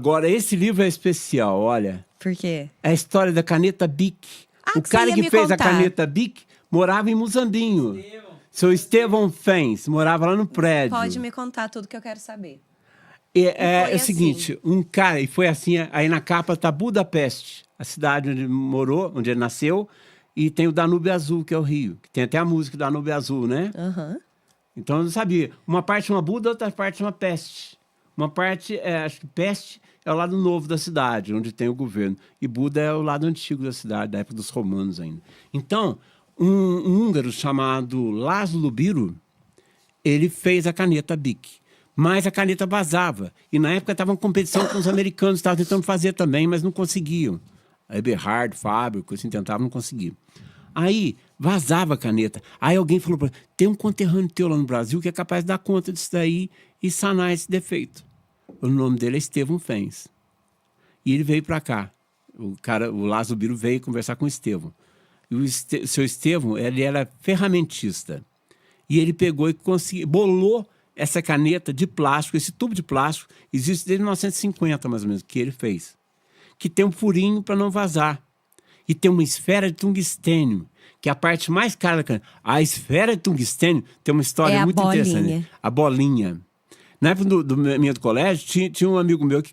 Agora, esse livro é especial, olha. Por quê? É a história da caneta Bic. O que cara você ia que me fez a contar. caneta Bic morava em Muzambinho. Seu Estevão Fens, morava lá no prédio. Pode me contar tudo que eu quero saber. É foi o seguinte, um cara, e foi assim, aí na capa tá Budapeste, a cidade onde ele morou, onde ele nasceu, e tem o Danúbio Azul, que é o Rio, que tem até a música Danúbio Azul, né? Aham. Então eu não sabia. Uma parte chama Buda, outra parte chama Peste. Uma parte, acho que Peste é o lado novo da cidade, onde tem o governo. E Buda é o lado antigo da cidade, da época dos romanos ainda. Então, um húngaro chamado Laszlo Biro, ele fez a caneta Bic. Mas a caneta vazava. E na época estava em competição com os americanos, estavam tentando fazer também, mas não conseguiam. A Eberhard, Fábio, assim, tentavam, não conseguiam. Aí vazava a caneta. Aí alguém falou para ele, tem um conterrâneo teu lá no Brasil que é capaz de dar conta disso daí e sanar esse defeito. O nome dele é Estevão Fens. E ele veio para cá. O Lázaro Biro veio conversar com o Estevão. E o seu Estevão, ele era ferramentista. E ele pegou e bolou essa caneta de plástico, esse tubo de plástico, existe desde 1950 mais ou menos, que ele fez. Que tem um furinho para não vazar. E tem uma esfera de tungstênio, que é a parte mais cara da caneta. A esfera de tungstênio tem uma história muito interessante. A bolinha. Na época do colégio, tinha um amigo meu que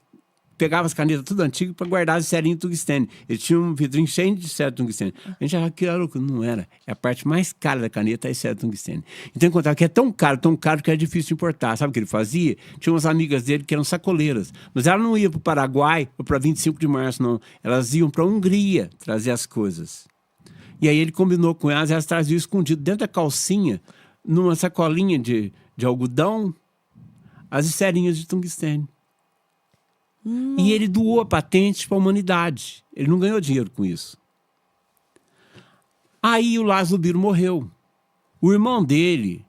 pegava as canetas tudo antigas para guardar as esferinhas de tungstênio. Ele tinha um vidrinho cheio de esfera de tungstênio. A gente achava que era louco. Não era. É a parte mais cara da caneta, a esfera de tungstênio. Então, eu contava que é tão caro que é difícil de importar. Sabe o que ele fazia? Tinha umas amigas dele que eram sacoleiras. Mas elas não iam para o Paraguai ou para 25 de março, não. Elas iam para a Hungria trazer as coisas. E aí ele combinou com elas traziam escondido dentro da calcinha, numa sacolinha de algodão, as esferinhas de tungstênio. E ele doou a patente para a humanidade. Ele não ganhou dinheiro com isso. Aí o Lázaro Biro morreu. O irmão dele,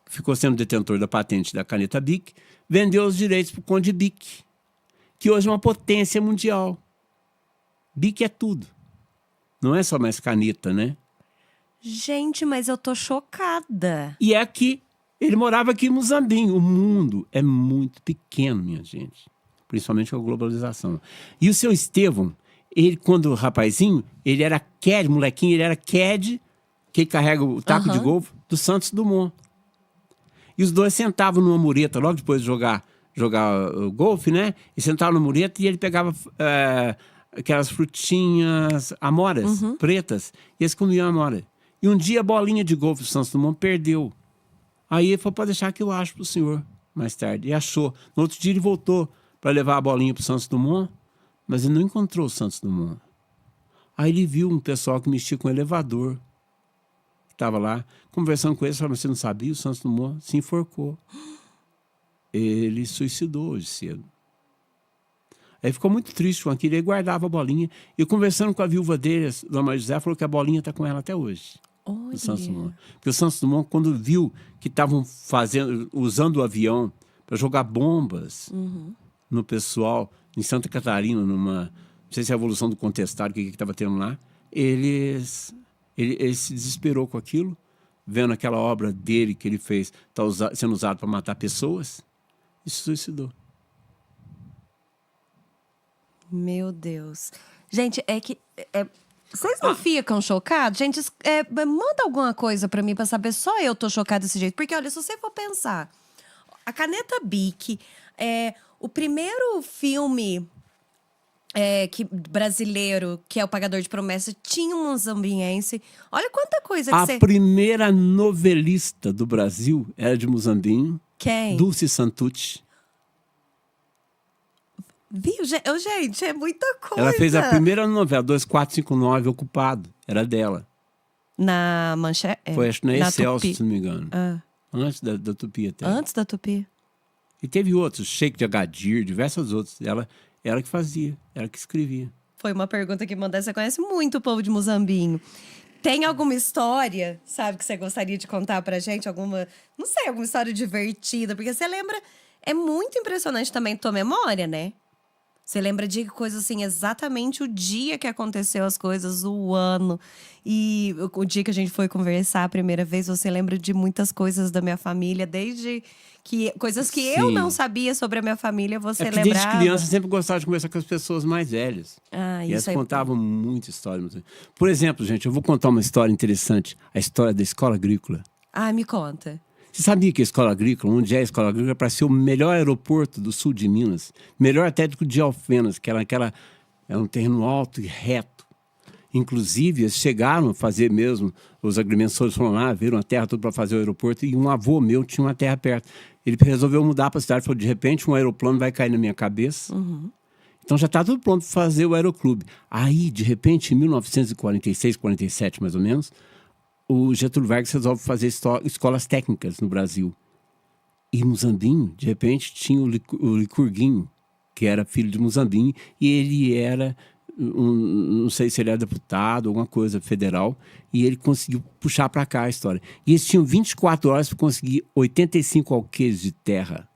que ficou sendo detentor da patente da caneta Bic, vendeu os direitos para o Conde Bic, que hoje é uma potência mundial. Bic é tudo. Não é só mais caneta, né? Gente, mas eu tô chocada. E é aqui. Ele morava aqui em Muzambinho. O mundo é muito pequeno, minha gente. Principalmente com a globalização. E o seu Estevão, ele, quando rapazinho, ele era CAD, molequinho, ele era CAD, que carrega o taco de golfe, do Santos Dumont. E os dois sentavam numa mureta, logo depois de jogar o golfe, né? E sentavam na mureta e ele pegava aquelas frutinhas, amoras, pretas, e eles comiam amora. E um dia a bolinha de golfe do Santos Dumont perdeu. Aí ele falou, pode deixar que eu acho pro senhor, mais tarde. E achou. No outro dia ele voltou para levar a bolinha para o Santos Dumont, mas ele não encontrou o Santos Dumont. Aí ele viu um pessoal que mexia com o elevador, que estava lá, conversando com ele, falou, mas você não sabia? O Santos Dumont se enforcou. Ele suicidou hoje cedo. Aí ficou muito triste com aquilo, ele guardava a bolinha. E conversando com a viúva dele, a Dona Maria José, falou que a bolinha está com ela até hoje. O Santos Dumont. Porque o Santos Dumont, quando viu que estavam usando o avião para jogar bombas no pessoal, em Santa Catarina, não sei se é a Revolução do Contestado, o que estava tendo lá, ele se desesperou com aquilo, vendo aquela obra dele que ele fez sendo usado para matar pessoas, e se suicidou. Meu Deus. Gente, é que... vocês não ficam chocados? Gente, manda alguma coisa pra mim pra saber só eu tô chocada desse jeito. Porque, olha, se você for pensar, a caneta Bic, o primeiro filme brasileiro, que é O Pagador de Promessas, tinha um muzambiense. Olha quanta coisa que A primeira novelista do Brasil era de Muzambinho. Quem? Dulce Santucci. Viu? Gente, é muita coisa. Ela fez a primeira novela, 2459, Ocupado. Era dela. Na Manchete? Foi, acho que na Excelsior, se não me engano. Antes da Tupi até. Antes da Tupi. E teve outros, Sheik de Agadir, diversos outros. Ela que fazia, ela que escrevia. Foi uma pergunta que mandaram. Você conhece muito o povo de Muzambinho. Tem alguma história, sabe, que você gostaria de contar pra gente? Alguma história divertida? Porque você lembra... É muito impressionante também tua memória, né? Você lembra de coisas assim, exatamente o dia que aconteceu as coisas, o ano. E o dia que a gente foi conversar a primeira vez, você lembra de muitas coisas da minha família, desde que coisas que eu não Sim. sabia sobre a minha família, É você porque desde lembrava. criança eu sempre gostava de conversar com as pessoas mais velhas. Ah, E elas isso aí. contavam muita história. Por exemplo, gente, eu vou contar uma história interessante. A história da escola agrícola. Ah, me conta. Você sabia que a escola agrícola, onde é a escola agrícola, é para ser o melhor aeroporto do sul de Minas? Melhor até do que o de Alfenas, que era um terreno alto e reto. Inclusive, eles chegaram a fazer mesmo, os agrimensores foram lá, viram a terra toda para fazer o aeroporto, e um avô meu tinha uma terra perto. Ele resolveu mudar para a cidade, falou, de repente um aeroplano vai cair na minha cabeça. Então já está tudo pronto para fazer o aeroclube. Aí, de repente, em 1946, 47 mais ou menos, o Getúlio Vargas resolve fazer escolas técnicas no Brasil. E Muzambinho, de repente, tinha o Licurguinho, que era filho de Muzambinho, e ele era, não sei se ele era deputado, alguma coisa federal, e ele conseguiu puxar para cá a história. E eles tinham 24 horas para conseguir 85 alqueires de terra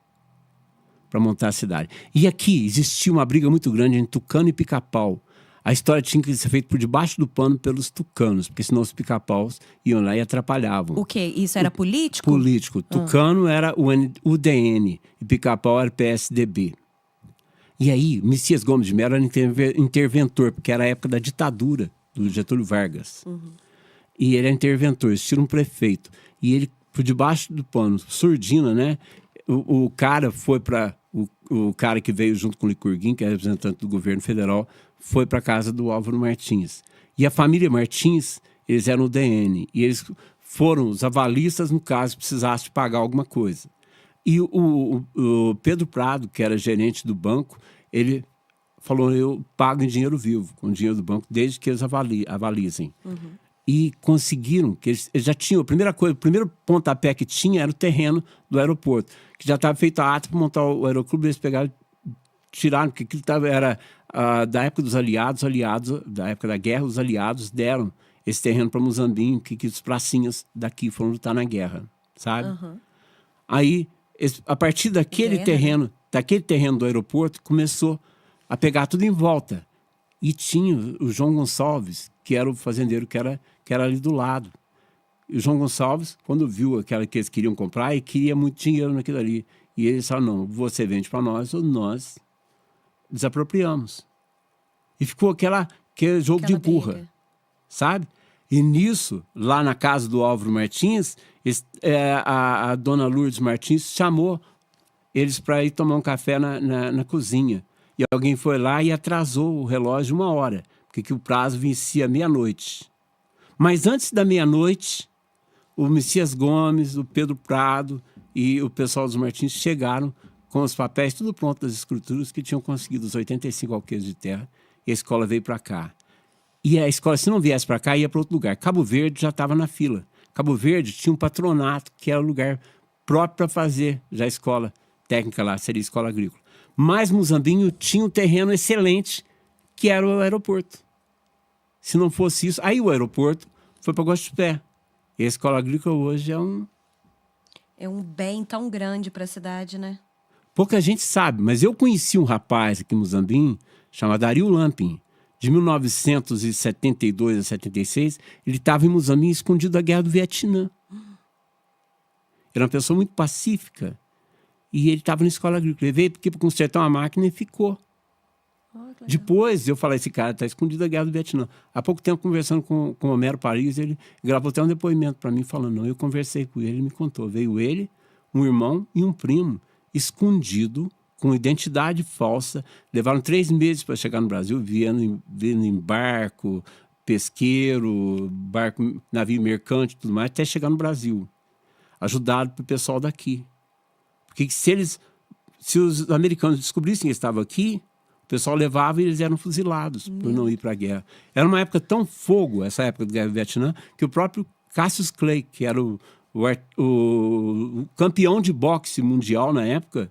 para montar a cidade. E aqui existia uma briga muito grande entre Tucano e Pica-Pau. A história tinha que ser feita por debaixo do pano pelos tucanos, porque senão os pica-paus iam lá e atrapalhavam. O quê? Isso era político? Político. Tucano era o UDN e pica-pau era PSDB. E aí, o Messias Gomes de Mello era interventor, porque era a época da ditadura do Getúlio Vargas. E ele era interventor, eles tiram um prefeito. E ele, por debaixo do pano, surdina, né? O cara foi para... O cara que veio junto com o Licurguinho, que é representante do governo federal, foi para a casa do Álvaro Martins. E a família Martins, eles eram o DN. E eles foram os avalistas no caso precisasse pagar alguma coisa. E o Pedro Prado, que era gerente do banco, ele falou, eu pago em dinheiro vivo, com o dinheiro do banco, desde que eles avalizem. E conseguiram, que eles já tinham, a primeira coisa, o primeiro pontapé que tinha era o terreno do aeroporto, que já estava feito a ata para montar o aeroclube, eles pegaram, tiraram, porque aquilo era da época dos aliados, da época da guerra, os aliados deram esse terreno para Muzambinho, que os pracinhas daqui foram lutar na guerra, sabe? Aí, a partir daquele terreno do aeroporto, começou a pegar tudo em volta. E tinha o João Gonçalves, que era o fazendeiro que era ali do lado. E o João Gonçalves, quando viu aquela que eles queriam comprar, ele queria muito dinheiro naquilo ali. E ele falou, não, você vende para nós ou nós desapropriamos. E ficou aquele jogo de empurra, briga. sabe? E nisso, lá na casa do Álvaro Martins, a dona Lourdes Martins chamou eles para ir tomar um café na cozinha. E alguém foi lá e atrasou o relógio 1 hora, porque o prazo vencia meia-noite. Mas antes da meia-noite, o Messias Gomes, o Pedro Prado e o pessoal dos Martins chegaram com os papéis tudo pronto das escrituras, que tinham conseguido os 85 alqueires de terra, e a escola veio para cá. E a escola, se não viesse para cá, ia para outro lugar. Cabo Verde já estava na fila. Cabo Verde tinha um patronato, que era o lugar próprio para fazer já a escola técnica lá, seria a escola agrícola. Mas Muzambinho tinha um terreno excelente, que era o aeroporto. Se não fosse isso, aí o aeroporto foi para Guaxupé. E a escola agrícola hoje é um... É um bem tão grande para a cidade, né? Pouca gente sabe, mas eu conheci um rapaz aqui em Muzambinho, chamado Dario Lampin. De 1972 a 76, ele estava em Muzambinho escondido da Guerra do Vietnã. Era uma pessoa muito pacífica. E ele estava na escola agrícola. Ele veio porque para consertar uma máquina e ficou. Depois eu falei, esse cara está escondido da Guerra do Vietnã. Há pouco tempo, conversando com o Homero Paris, ele gravou até um depoimento para mim, falando, não, eu conversei com ele, ele me contou. Veio ele, um irmão e um primo, escondido, com identidade falsa. Levaram 3 meses para chegar no Brasil, vindo em barco, pesqueiro, navio mercante e tudo mais, até chegar no Brasil. Ajudado pelo pessoal daqui. Porque se os americanos descobrissem que eles estavam aqui, o pessoal levava e eles eram fuzilados por não ir para a guerra. Era uma época tão fogo, essa época da Guerra do Vietnã, que o próprio Cassius Clay, que era o campeão de boxe mundial na época,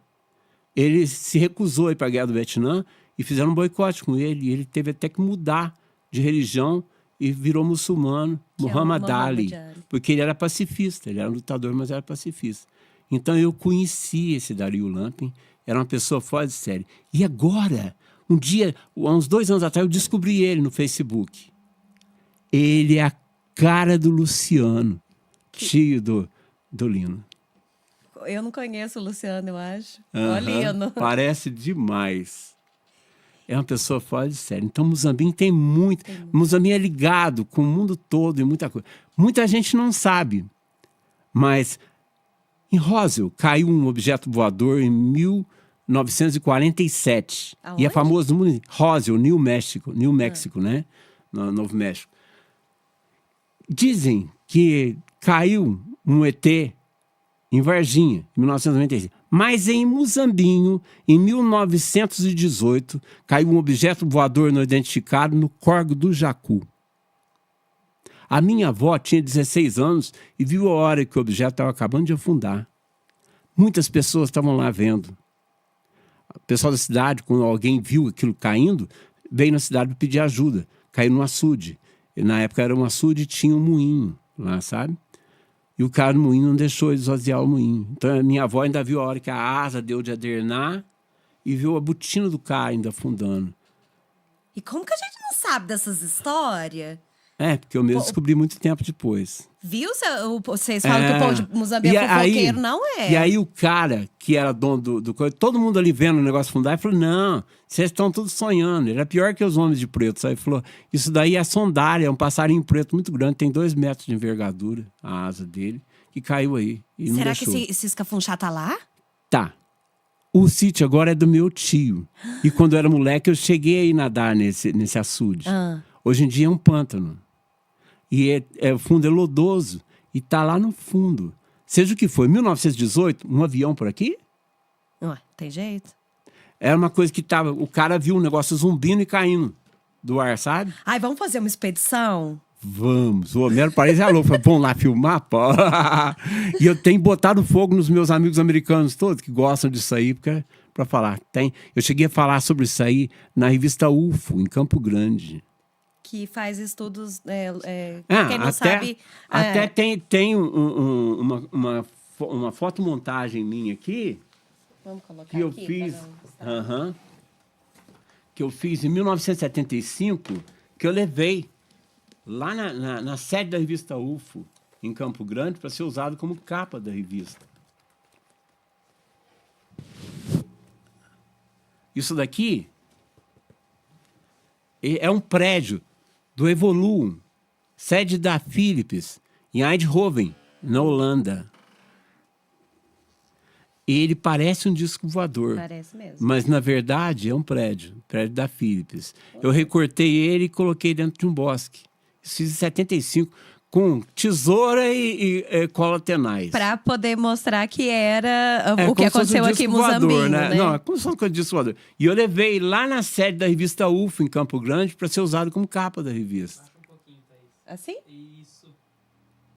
ele se recusou a ir para a Guerra do Vietnã e fizeram um boicote com ele. E ele teve até que mudar de religião e virou muçulmano, Muhammad Ali, porque ele era pacifista, ele era lutador, mas era pacifista. Então eu conheci esse Dario Lampin, era uma pessoa fora de série. E agora, Um dia, há uns 2 anos atrás, eu descobri ele no Facebook. Ele é a cara do Luciano, tio do Lino. Eu não conheço o Luciano, eu acho. Aham, Ó, Lino. parece demais. É uma pessoa fora de série. Então, Muzambinho tem muito. Muzambinho é ligado com o mundo todo e muita coisa. Muita gente não sabe, mas em Roswell caiu um objeto voador em 1947. E é Aonde? famoso no mundo. Roswell, New México, né? No Novo México. Dizem que caiu um ET em Varginha, em 1996. Mas em Muzambinho, em 1918, caiu um objeto voador não identificado no Córrego do Jacu. A minha avó tinha 16 anos e viu a hora que o objeto estava acabando de afundar. Muitas pessoas estavam lá vendo. O pessoal da cidade, quando alguém viu aquilo caindo, veio na cidade para pedir ajuda. Caiu no açude. E, na época era um açude e tinha um moinho lá, sabe? E o cara do moinho não deixou eles esvaziar o moinho. Então a minha avó ainda viu a hora que a asa deu de adernar e viu a botina do cara ainda afundando. E como que a gente não sabe dessas histórias? É, porque eu mesmo descobri muito tempo depois. Viu? Vocês falam que o povo de Muzambinho é fofoqueiro, não é? E aí o cara que era dono do coisa, todo mundo ali vendo o negócio afundar, falou, não, vocês estão todos sonhando. Ele é pior que os homens de preto. Sabe? Ele falou, isso daí é sondária, é um passarinho preto muito grande, tem 2 metros de envergadura, a asa dele, que caiu aí. E não Será que deixou. esse escafunchá tá lá? Tá. O sítio agora é do meu tio. E quando eu era moleque, eu cheguei a ir nadar nesse açude. Hoje em dia é um pântano. E o fundo é lodoso. E tá lá no fundo. Seja o que for, 1918, um avião por aqui? Ué, tem jeito. Era uma coisa que tava... O cara viu um negócio zumbindo e caindo do ar, sabe? Ai, vamos fazer uma expedição? Vamos. O Homero parece louco. Falei, vamos lá filmar, pô. E eu tenho botado fogo nos meus amigos americanos todos que gostam disso aí, para falar. Eu cheguei a falar sobre isso aí na revista UFO, em Campo Grande. Que faz estudos. Quem não até, sabe. Até tem uma fotomontagem minha aqui. Vamos colocar Que eu aqui, fiz. pra não- Que eu fiz em 1975, que eu levei lá na sede da revista UFO, em Campo Grande, para ser usado como capa da revista. Isso daqui é um prédio do Evoluum, sede da Philips, em Eindhoven, na Holanda. Ele parece um disco voador. Parece mesmo. Mas, na verdade, é um prédio da Philips. Eu recortei ele e coloquei dentro de um bosque. Isso fiz em 75, com tesoura e cola tenaz. Pra poder mostrar que era o que como se fosse aconteceu um aqui em disco voador, Muzambinho, né? Não, é como se fosse um disco voador. E eu levei lá na sede da revista UFO, em Campo Grande, para ser usado como capa da revista. Assim? Isso.